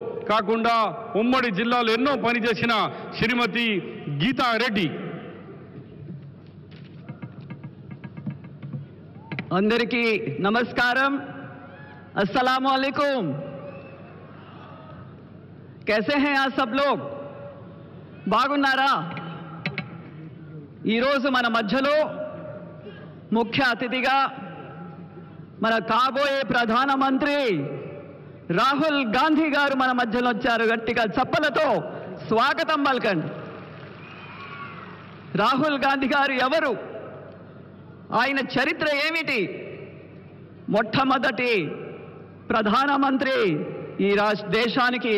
కాకుండా ఉమ్మడి జిల్లాలో ఎన్నో పనిచేసిన శ్రీమతి గీతారెడ్డి. అందరికీ నమస్కారం. अस्सलाम वालेकुम. कैसे हैं आप सब लोग? బాగున్నారా? ఈరోజు మన మధ్యలో ముఖ్య అతిథిగా మన కాబోయే ప్రధానమంత్రి రాహుల్ గాంధీ గారు మన మధ్యలో వచ్చారు. గట్టిగా చప్పలతో స్వాగతం పలకండి. రాహుల్ గాంధీ గారు ఎవరు? ఆయన చరిత్ర ఏమిటి? మొట్టమొదటి ప్రధానమంత్రి ఈ దేశానికి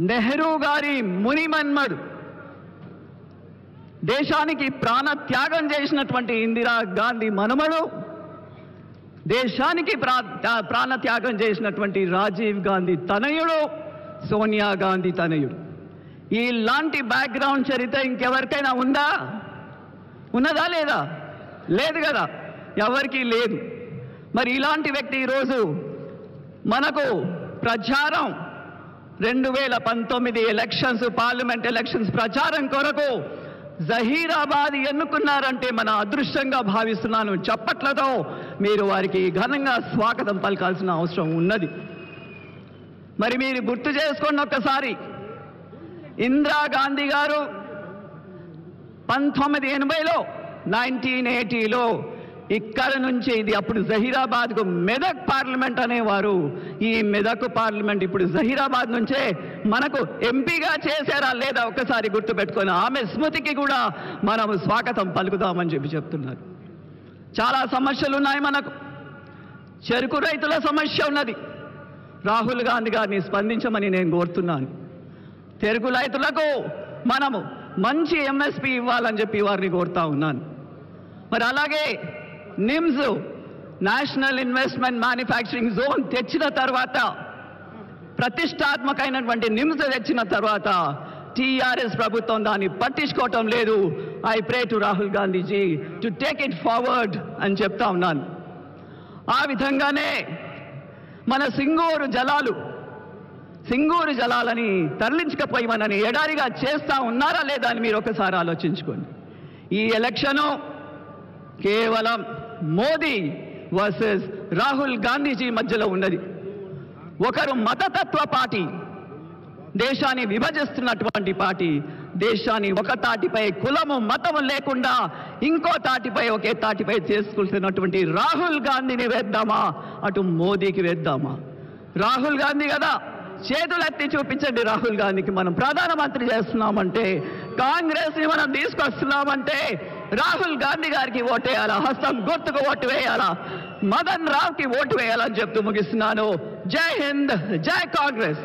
నెహ్రూ గారి మునిమన్మడు, దేశానికి ప్రాణత్యాగం చేసినటువంటి ఇందిరా గాంధీ మనుమడు, దేశానికి ప్రాణత్యాగం చేసినటువంటి రాజీవ్ గాంధీ తనయుడు, సోనియా గాంధీ తనయుడు. ఇలాంటి బ్యాక్గ్రౌండ్ చరిత్ర ఇంకెవరికైనా ఉందా? ఉన్నదా లేదా? లేదు కదా, ఎవరికీ లేదు. మరి ఇలాంటి వ్యక్తి ఈరోజు మనకు ప్రచారం 2019 ఎలక్షన్స్, పార్లమెంట్ ఎలక్షన్స్ ప్రచారం కొరకు జహీరాబాద్ ఎన్నుకున్నారంటే మన అదృష్టంగా భావిస్తున్నాను. చప్పట్లతో మీరు వారికి ఘనంగా స్వాగతం పలకాల్సిన అవసరం ఉన్నది. మరి మీరు గుర్తు చేసుకోండి ఒక్కసారి, ఇందిరాగాంధీ గారు 1980లో 1980లో ఇక్కడ నుంచి, ఇది అప్పుడు జహీరాబాద్కు మెదక్ పార్లమెంట్ అనేవారు, ఈ మెదక్ పార్లమెంట్ ఇప్పుడు జహీరాబాద్ నుంచే మనకు ఎంపీగా చేశారా లేదా ఒక్కసారి గుర్తుపెట్టుకొని ఆమె స్మృతికి కూడా మనం స్వాగతం పలుకుదామని చెప్తున్నారు. చాలా సమస్యలు ఉన్నాయి మనకు. చెరుకు రైతుల సమస్య ఉన్నది. రాహుల్ గాంధీ గారిని స్పందించమని నేను కోరుతున్నాను. చెరుకు రైతులకు మనము మంచి ఎంఎస్పీ ఇవ్వాలని చెప్పి వారిని కోరుతా ఉన్నాను. మరి అలాగే NIMS, national investment manufacturing zone తెచ్చిన తర్వాత, ప్రతిష్టాత్మకమైనటువంటి నిమ్స్ తెచ్చిన తర్వాత టీఆర్ఎస్ ప్రభుత్వం దాన్ని పట్టించుకోవటం లేదు. I pray to Rahul Gandhiji to take it forward అని చెప్తా ఉన్నాను. ఆ విధంగానే మన సింగూరు జలాలని తరలించకపోయి మనని ఎడారిగా చేస్తా ఉన్నారా లేదా అని మీరు ఒకసారి ఆలోచించుకోండి. ఈ ఎలక్షను కేవలం మోదీ వర్సెస్ రాహుల్ గాంధీజీ మధ్యలో ఉన్నది. ఒకరు మతతత్వ పార్టీ, దేశాన్ని విభజిస్తున్నటువంటి పార్టీ, దేశాన్ని ఒక తాటిపై కులము మతము లేకుండా ఇంకో తాటిపై, ఒకే తాటిపై చేసుకుంటున్నటువంటి రాహుల్ గాంధీని వేద్దామా, అటు మోదీకి వేద్దామా? రాహుల్ గాంధీ కదా, చేతులెత్తి చూపించండి. రాహుల్ గాంధీకి మనం ప్రధానమంత్రి చేస్తున్నామంటే, కాంగ్రెస్ని మనం తీసుకొస్తున్నామంటే రాహుల్ గాంధీ గారికి ఓటేయాలా, హస్తం గుర్తుకు ఓటు వేయాలా, మదన్ రావుకి ఓటు వేయాలని చెప్తూ ముగిస్తున్నాను. జై హింద్, జై కాంగ్రెస్.